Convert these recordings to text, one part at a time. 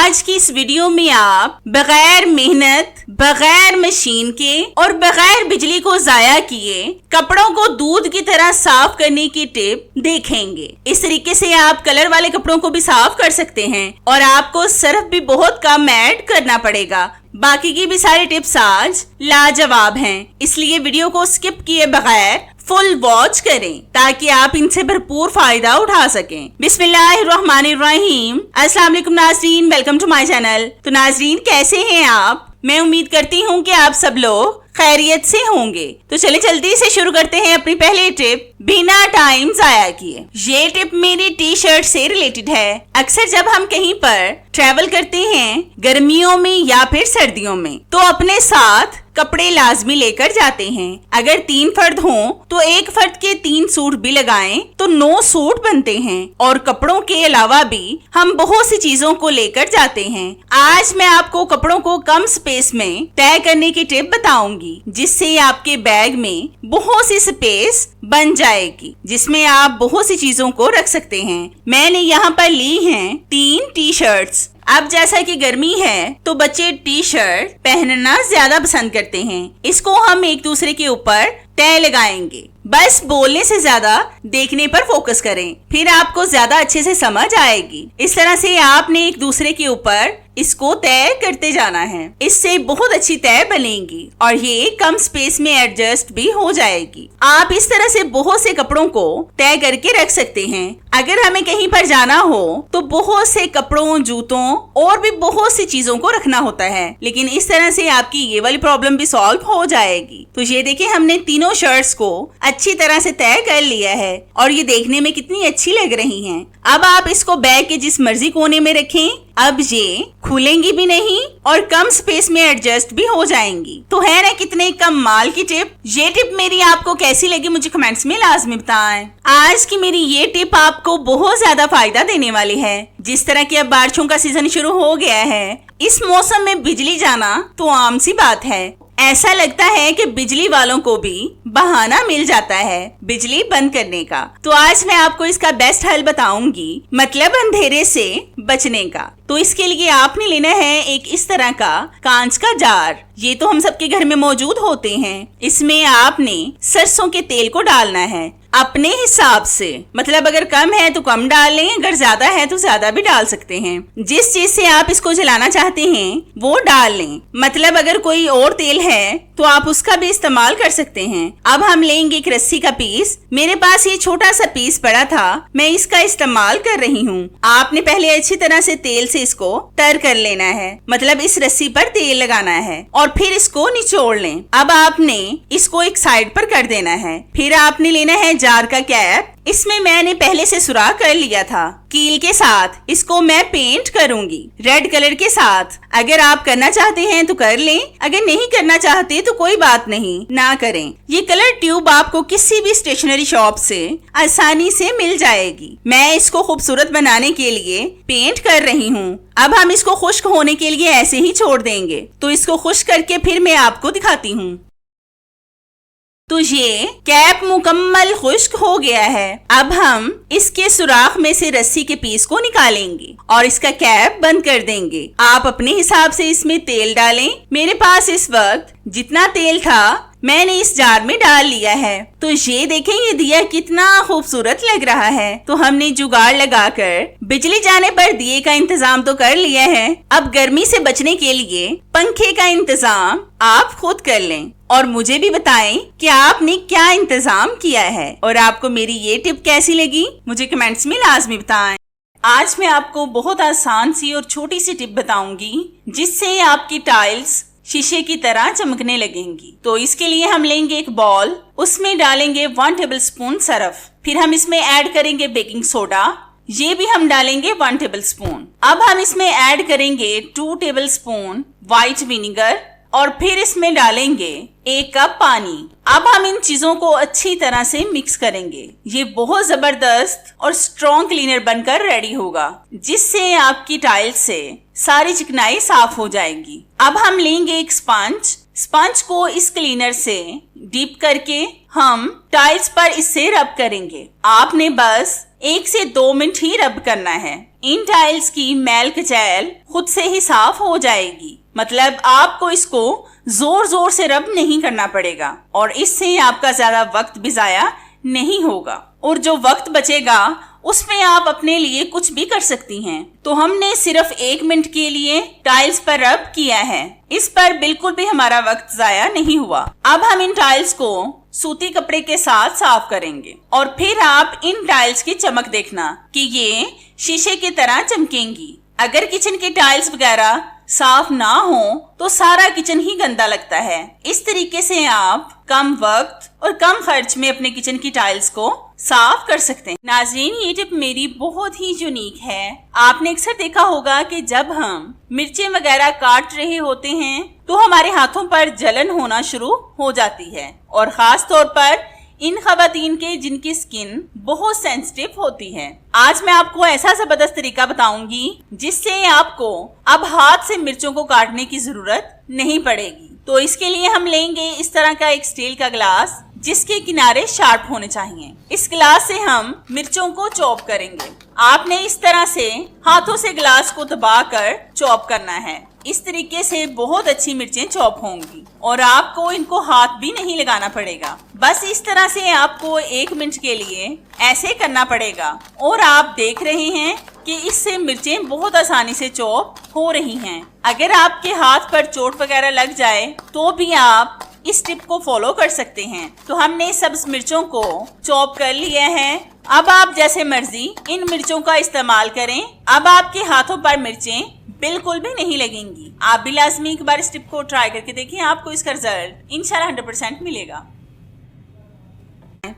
आज की इस वीडियो में आप बगैर मेहनत, बगैर मशीन के और बगैर बिजली को जाया किए कपड़ों को दूध की तरह साफ करने की टिप देखेंगे। इस तरीके से आप कलर वाले कपड़ों को भी साफ कर सकते हैं और आपको सर्फ भी बहुत कम ऐड करना पड़ेगा। बाकी की भी सारी टिप्स आज लाजवाब हैं, इसलिए वीडियो को स्किप किए बगैर फुल वॉच करें ताकि आप इनसे भरपूर फायदा उठा सकें। बिस्मिल्लाहिर्रहमानिर्रहीम। अस्सलाम वालेकुम नाज़रीन, वेलकम टू माय चैनल। तो नाज़रीन, कैसे हैं आप? मैं उम्मीद करती हूँ कि आप सब लोग खैरियत से होंगे। तो चलिए जल्दी से शुरू करते हैं अपनी पहली टिप, बिना टाइम जाया किए। ये टिप मेरी टी शर्ट से रिलेटेड है। अक्सर जब हम कहीं पर ट्रैवल करते हैं, गर्मियों में या फिर सर्दियों में, तो अपने साथ कपड़े लाजमी लेकर जाते हैं। अगर 3 फर्द हों तो एक फर्द के 3 सूट भी लगाएं तो 9 सूट बनते हैं। और कपड़ों के अलावा भी हम बहुत सी चीजों को लेकर जाते हैं। आज मैं आपको कपड़ों को कम स्पेस में तय करने की टिप बताऊंगी, जिससे आपके बैग में बहुत सी स्पेस बन जाएगी, जिसमें आप बहुत सी चीजों को रख सकते हैं। मैंने यहाँ पर ली हैं 3 टी शर्ट्स। अब जैसा कि गर्मी है तो बच्चे टी शर्ट पहनना ज्यादा पसंद करते हैं। इसको हम एक दूसरे के ऊपर तय लगाएंगे। बस बोलने से ज्यादा देखने पर फोकस करें, फिर आपको ज्यादा अच्छे से समझ आएगी। इस तरह से आपने एक दूसरे के ऊपर इसको तय करते जाना है। इससे बहुत अच्छी तय बनेगी और ये कम स्पेस में एडजस्ट भी हो जाएगी। आप इस तरह से बहुत से कपड़ों को तय करके रख सकते हैं। अगर हमें कहीं पर जाना हो तो बहुत से कपड़ों, जूतों और भी बहुत सी चीजों को रखना होता है, लेकिन इस तरह से आपकी ये वाली प्रॉब्लम भी सॉल्व हो जाएगी। तो ये देखिए, हमने तीनों शर्ट्स को अच्छी तरह से तय कर लिया है और ये देखने में कितनी अच्छी लग रही हैं। अब आप इसको बैग के जिस मर्जी कोने में रखें। अब ये खुलेंगी भी नहीं और कम स्पेस में एडजस्ट भी हो जाएंगी। तो है ना कितने कमाल की टिप। ये टिप मेरी आपको कैसी लगी मुझे कमेंट्स में लाजमी बताएं। आज की मेरी ये टिप आपको बहुत ज्यादा फायदा देने वाली है। जिस तरह की अब बारिशों का सीजन शुरू हो गया है, इस मौसम में बिजली जाना तो आम सी बात है। ऐसा लगता है कि बिजली वालों को भी बहाना मिल जाता है बिजली बंद करने का। तो आज मैं आपको इसका बेस्ट हल बताऊंगी, मतलब अंधेरे से बचने का। तो इसके लिए आपने लेना है एक इस तरह का कांच का जार। ये तो हम सबके घर में मौजूद होते हैं। इसमें आपने सरसों के तेल को डालना है अपने हिसाब से, मतलब अगर कम है तो कम डालें, अगर ज्यादा है तो ज्यादा भी डाल सकते हैं। जिस चीज से आप इसको जलाना चाहते हैं वो डाल लें। मतलब अगर कोई और तेल है तो आप उसका भी इस्तेमाल कर सकते हैं। अब हम लेंगे एक रस्सी का पीस। मेरे पास ये छोटा सा पीस पड़ा था, मैं इसका इस्तेमाल कर रही हूँ। आपने पहले अच्छी तरह से तेल से इसको तर कर लेना है, मतलब इस रस्सी पर तेल लगाना है और फिर इसको निचोड़ लें। अब आपने इसको एक साइड पर कर देना है। फिर आपने लेना है जार का कैप। इसमें मैंने पहले से सुराख कर लिया था कील के साथ। इसको मैं पेंट करूंगी रेड कलर के साथ। अगर आप करना चाहते हैं तो कर लें, अगर नहीं करना चाहते तो कोई बात नहीं, ना करें। ये कलर ट्यूब आपको किसी भी स्टेशनरी शॉप से आसानी से मिल जाएगी। मैं इसको खूबसूरत बनाने के लिए पेंट कर रही हूँ। अब हम इसको खुश्क होने के लिए ऐसे ही छोड़ देंगे। तो इसको खुश्क करके फिर मैं आपको दिखाती हूँ। तो ये कैप मुकम्मल खुश्क हो गया है। अब हम इसके सुराख में से रस्सी के पीस को निकालेंगे और इसका कैप बंद कर देंगे। आप अपने हिसाब से इसमें तेल डालें। मेरे पास इस वक्त जितना तेल था मैंने इस जार में डाल लिया है। तो ये देखें, ये दिया कितना खूबसूरत लग रहा है। तो हमने जुगाड़ लगाकर बिजली जाने पर दिए का इंतजाम तो कर लिया है। अब गर्मी से बचने के लिए पंखे का इंतजाम आप खुद कर लें और मुझे भी बताएं कि आपने क्या इंतजाम किया है और आपको मेरी ये टिप कैसी लगी मुझे कमेंट्स में लाजमी बताएं। आज मैं आपको बहुत आसान सी और छोटी सी टिप बताऊंगी, जिससे आपकी टाइल्स शीशे की तरह चमकने लगेंगी। तो इसके लिए हम लेंगे एक बॉल, उसमें डालेंगे 1 टेबलस्पून सरफ। फिर हम इसमें ऐड करेंगे बेकिंग सोडा, ये भी हम डालेंगे 1 टेबलस्पून। अब हम इसमें ऐड करेंगे 2 टेबलस्पून व्हाइट विनेगर और फिर इसमें डालेंगे 1 कप पानी। अब हम इन चीजों को अच्छी तरह से मिक्स करेंगे। ये बहुत जबरदस्त और स्ट्रॉन्ग क्लीनर बनकर रेडी होगा, जिससे आपकी टाइल्स से सारी चिकनाई साफ हो जाएगी। अब हम लेंगे एक स्पंज को इस क्लीनर से डीप करके हम टाइल्स पर इससे रब करेंगे। आपने बस 1 से 2 मिनट ही रब करना है। इन टाइल्स की मैल कचैल खुद से ही साफ हो जाएगी। मतलब आपको इसको जोर जोर से रब नहीं करना पड़ेगा और इससे आपका ज्यादा वक्त भी जाया नहीं होगा और जो वक्त बचेगा उसमें आप अपने लिए कुछ भी कर सकती हैं। तो हमने सिर्फ 1 मिनट के लिए टाइल्स पर रब किया है। इस पर बिल्कुल भी हमारा वक्त जाया नहीं हुआ। अब हम इन टाइल्स को सूती कपड़े के साथ साफ करेंगे और फिर आप इन टाइल्स की चमक देखना कि ये शीशे की तरह चमकेंगी। अगर किचन की टाइल्स वगैरह साफ ना हो तो सारा किचन ही गंदा लगता है। इस तरीके से आप कम वक्त और कम खर्च में अपने किचन की टाइल्स को साफ कर सकते हैं। नाज़रीन, ये टिप मेरी बहुत ही यूनिक है। आपने अक्सर देखा होगा कि जब हम मिर्चें वगैरह काट रहे होते हैं तो हमारे हाथों पर जलन होना शुरू हो जाती है और खास तौर पर इन खवातीन के जिनकी स्किन बहुत सेंसिटिव होती है। आज मैं आपको ऐसा जबरदस्त तरीका बताऊंगी जिससे आपको अब हाथ से मिर्चों को काटने की जरूरत नहीं पड़ेगी। तो इसके लिए हम लेंगे इस तरह का एक स्टील का ग्लास जिसके किनारे शार्प होने चाहिए। इस ग्लास से हम मिर्चों को चॉप करेंगे। आपने इस तरह से हाथों से ग्लास को दबाकर चॉप करना है। इस तरीके से बहुत अच्छी मिर्चें चॉप होंगी और आपको इनको हाथ भी नहीं लगाना पड़ेगा। बस इस तरह से आपको 1 मिनट के लिए ऐसे करना पड़ेगा और आप देख रहे हैं कि इससे मिर्चें बहुत आसानी से चॉप हो रही हैं। अगर आपके हाथ पर चोट वगैरह लग जाए तो भी आप इस टिप को फॉलो कर सकते हैं। तो हमने सब मिर्चों को चॉप कर लिया है। अब आप जैसे मर्जी इन मिर्चों का इस्तेमाल करें। अब आपके हाथों पर मिर्चें बिल्कुल भी नहीं लगेंगी। आप भी लाजमी एक बार इस टिप को ट्राई करके देखिए, आपको इसका रिजल्ट इंशाल्लाह 100% मिलेगा।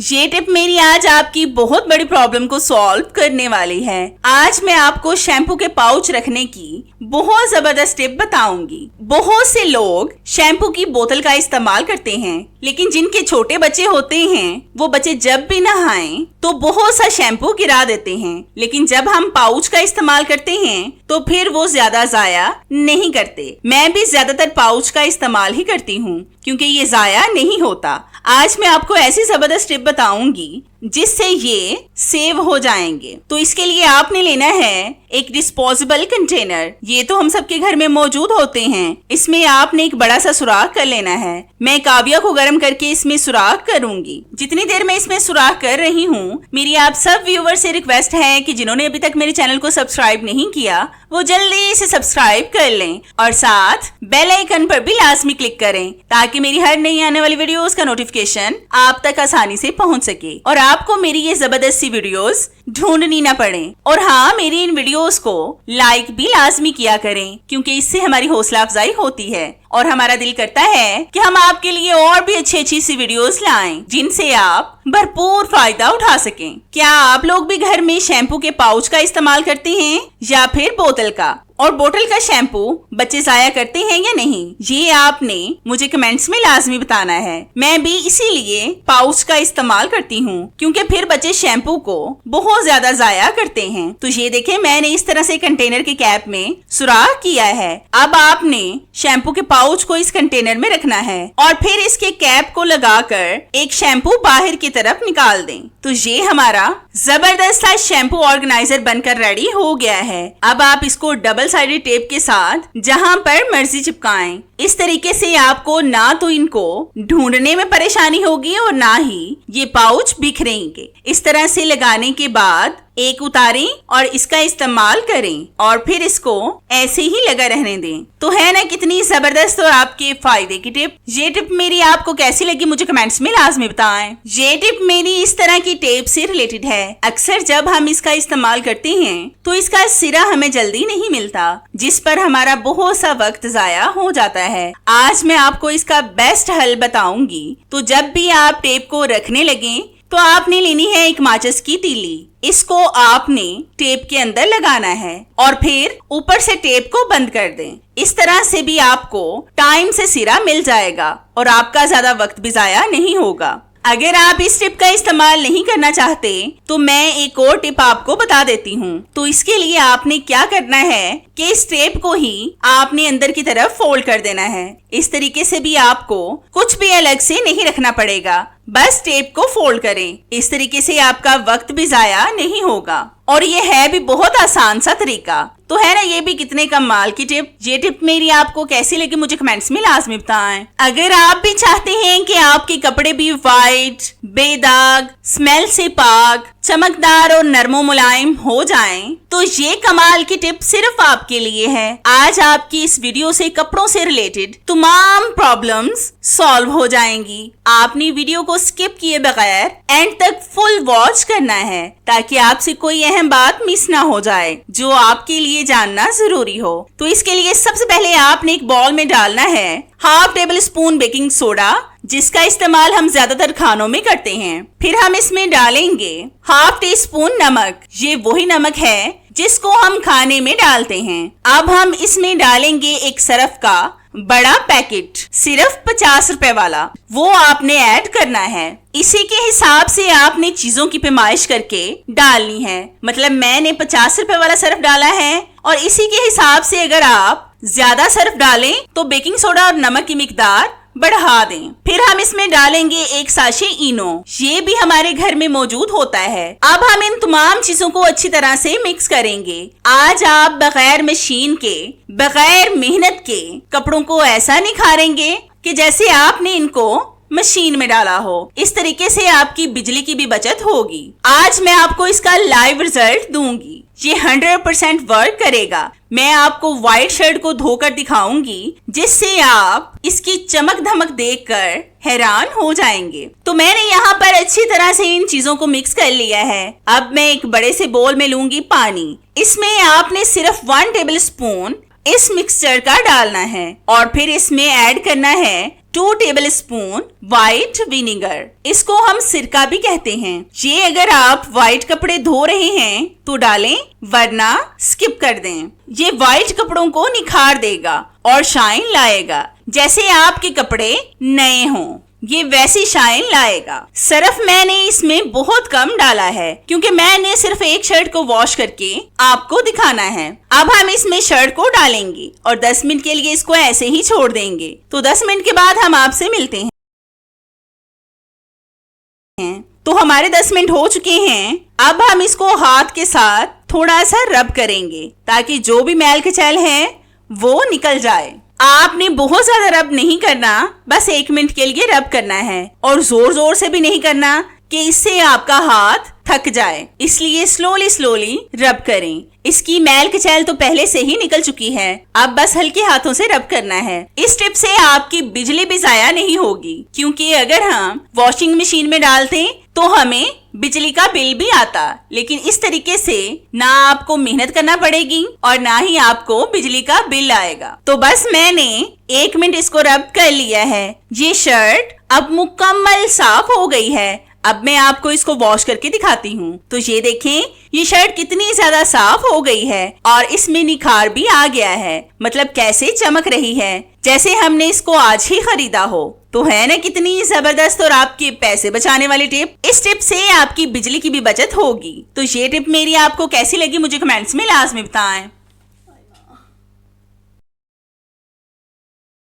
ये टिप मेरी आज आपकी बहुत बड़ी प्रॉब्लम को सॉल्व करने वाली है। आज मैं आपको शैम्पू के पाउच रखने की बहुत जबरदस्त टिप बताऊंगी। बहुत से लोग शैम्पू की बोतल का इस्तेमाल करते हैं, लेकिन जिनके छोटे बच्चे होते हैं वो बच्चे जब भी नहाएं तो बहुत सा शैम्पू गिरा देते हैं। लेकिन जब हम पाउच का इस्तेमाल करते हैं तो फिर वो ज्यादा जाया नहीं करते। मैं भी ज्यादातर पाउच का इस्तेमाल ही करती हूँ क्योंकि ये जाया नहीं होता। आज मैं आपको ऐसी जबरदस्त टिप बताऊंगी जिससे ये सेव हो जाएंगे। तो इसके लिए आपने लेना है एक डिस्पोजेबल कंटेनर। ये तो हम सबके घर में मौजूद होते हैं। इसमें आपने एक बड़ा सा सुराख कर लेना है। मैं काविया को गर्म करके इसमें सुराख करूंगी। जितनी देर मैं इसमें सुराख कर रही हूँ, मेरी आप सब व्यूअर से रिक्वेस्ट है कि जिन्होंने अभी तक मेरे चैनल को सब्सक्राइब नहीं किया वो जल्दी से सब्सक्राइब कर लें और साथ बेल आइकन पर भी लाजमी क्लिक करें ताकि मेरी हर नई आने वाली वीडियोस का नोटिफिकेशन आप तक आसानी से पहुंच सके और आपको मेरी ये जबरदस्त सी वीडियोस ढूंढनी ना पड़े। और हाँ, मेरी इन वीडियोस को लाइक भी लाजमी किया करें क्योंकि इससे हमारी हौसला अफजाई होती है और हमारा दिल करता है कि हम आपके लिए और भी अच्छी सी वीडियोस लाएं जिनसे आप भरपूर फायदा उठा सकें। क्या आप लोग भी घर में शैम्पू के पाउच का इस्तेमाल करते हैं या फिर बोतल का? और बोतल का शैम्पू बच्चे जाया करते हैं या नहीं, ये आपने मुझे कमेंट्स में लाजमी बताना है। मैं भी इसीलिए पाउच का इस्तेमाल करती हूँ क्योंकि फिर बच्चे शैम्पू को बहुत ज्यादा जाया करते हैं। तो ये देखें, मैंने इस तरह से कंटेनर के कैप में सुराख किया है। अब आपने शैम्पू के पाउच को इस कंटेनर में रखना है और फिर इसके कैप को लगाकर एक शैम्पू बाहर की तरफ निकाल दें। तो ये हमारा जबरदस्त शैम्पू ऑर्गेनाइजर बनकर रेडी हो गया है। अब आप इसको डबल साइडेड टेप के साथ जहां पर मर्जी चिपकाएं। इस तरीके से आपको ना तो इनको ढूंढने में परेशानी होगी और ना ही ये पाउच बिखरेंगे। इस तरह से लगाने के बाद एक उतारें और इसका इस्तेमाल करें और फिर इसको ऐसे ही लगा रहने दें। तो है ना कितनी जबरदस्त और आपके फायदे की टिप। ये टिप मेरी आपको कैसी लगी मुझे कमेंट्स में लाजमी बताएं। ये टिप मेरी इस तरह की टेप से रिलेटेड है। अक्सर जब हम इसका इस्तेमाल करते हैं तो इसका सिरा हमें जल्दी नहीं मिलता, जिस पर हमारा बहुत सा वक्त जाया हो जाता है। आज मैं आपको इसका बेस्ट हल बताऊंगी। तो जब भी आप टेप को रखने लगे तो आपने लेनी है एक माचिस की तीली। इसको आपने टेप के अंदर लगाना है और फिर ऊपर से टेप को बंद कर दें। इस तरह से भी आपको टाइम से सिरा मिल जाएगा और आपका ज्यादा वक्त भी जाया नहीं होगा। अगर आप इस टिप का इस्तेमाल नहीं करना चाहते तो मैं एक और टिप आपको बता देती हूँ। तो इसके लिए आपने क्या करना है कि इस टेप को ही आपने अंदर की तरफ फोल्ड कर देना है। इस तरीके से भी आपको कुछ भी अलग से नहीं रखना पड़ेगा, बस टेप को फोल्ड करें। इस तरीके से आपका वक्त भी जाया नहीं होगा। और ये है भी बहुत आसान सा तरीका। तो है ना ये भी कितने कमाल की टिप। ये टिप मेरी आपको कैसी लगी मुझे कमेंट्स में लाजमी बताएं। अगर आप भी चाहते हैं कि आपके कपड़े भी वाइट, बेदाग, स्मेल से पाक, चमकदार और नरमो मुलायम हो जाएं, तो ये कमाल की टिप सिर्फ आपके लिए है। आज आपकी इस वीडियो से कपड़ों से रिलेटेड तमाम प्रॉब्लम्स सॉल्व हो जाएंगी। आपने वीडियो को स्किप किए बगैर एंड तक फुल वॉच करना है ताकि आपसे कोई अहम बात मिस ना हो जाए जो आपके लिए जानना जरूरी हो। तो इसके लिए सबसे पहले आपने एक बाउल में डालना है half table spoon baking soda, जिसका इस्तेमाल हम ज्यादातर खानों में करते हैं। फिर हम इसमें डालेंगे हाफ टी स्पून नमक। ये वही नमक है जिसको हम खाने में डालते हैं। अब हम इसमें डालेंगे एक सरफ का बड़ा पैकेट, सिर्फ 50 रुपए वाला। वो आपने ऐड करना है। इसी के हिसाब से आपने चीजों की पैमाइश करके डालनी है। मतलब मैंने 50 रुपए वाला सर्फ डाला है और इसी के हिसाब से अगर आप ज्यादा सर्फ डालें तो बेकिंग सोडा और नमक की मिकदार बढ़ा दें। फिर हम इसमें डालेंगे एक साशे इनो। ये भी हमारे घर में मौजूद होता है। अब हम इन तमाम चीजों को अच्छी तरह से मिक्स करेंगे। आज आप बगैर मशीन के, बगैर मेहनत के कपड़ों को ऐसा निखारेंगे कि जैसे आपने इनको मशीन में डाला हो। इस तरीके से आपकी बिजली की भी बचत होगी। आज मैं आपको इसका लाइव रिजल्ट दूंगी। ये 100% वर्क करेगा। मैं आपको व्हाइट शर्ट को धोकर दिखाऊंगी जिससे आप इसकी चमक धमक देखकर हैरान हो जाएंगे। तो मैंने यहाँ पर अच्छी तरह से इन चीजों को मिक्स कर लिया है। अब मैं एक बड़े से बोल में लूंगी पानी। इसमें आपने सिर्फ 1 टेबल स्पून इस मिक्सचर का डालना है और फिर इसमें ऐड करना है 2 टेबल स्पून व्हाइट विनेगर। इसको हम सिरका भी कहते हैं। ये अगर आप व्हाइट कपड़े धो रहे हैं तो डालें, वरना स्किप कर दें। ये व्हाइट कपड़ों को निखार देगा और शाइन लाएगा। जैसे आपके कपड़े नए हों, ये वैसी शाइन लाएगा। सर्फ मैंने इसमें बहुत कम डाला है क्योंकि मैंने सिर्फ एक शर्ट को वॉश करके आपको दिखाना है। अब हम इसमें शर्ट को डालेंगे और 10 मिनट के लिए इसको ऐसे ही छोड़ देंगे। तो 10 मिनट के बाद हम आपसे मिलते हैं। तो हमारे 10 मिनट हो चुके हैं। अब हम इसको हाथ के साथ थोड़ा सा रब करेंगे ताकि जो भी मैल कचैल है वो निकल जाए। आपने बहुत ज्यादा रब नहीं करना, बस 1 मिनट के लिए रब करना है और जोर जोर से भी नहीं करना कि इससे आपका हाथ थक जाए। इसलिए स्लोली रब करें। इसकी मैल कचैल तो पहले से ही निकल चुकी है। अब बस हल्के हाथों से रब करना है। इस टिप से आपकी बिजली भी जाया नहीं होगी क्योंकि अगर हम वॉशिंग मशीन में डालते तो हमें बिजली का बिल भी आता। लेकिन इस तरीके से ना आपको मेहनत करना पड़ेगी और ना ही आपको बिजली का बिल आएगा। तो बस मैंने 1 मिनट इसको रब कर लिया है। ये शर्ट अब मुकम्मल साफ हो गई है। अब मैं आपको इसको वॉश करके दिखाती हूँ। तो ये देखें, ये शर्ट कितनी ज्यादा साफ हो गई है और इसमें निखार भी आ गया है। मतलब कैसे चमक रही है जैसे हमने इसको आज ही खरीदा हो। तो है ना कितनी जबरदस्त और आपके पैसे बचाने वाली टिप। इस टिप से आपकी बिजली की भी बचत होगी। तो ये टिप मेरी आपको कैसी लगी मुझे कमेंट्स में लाजमी बताएं।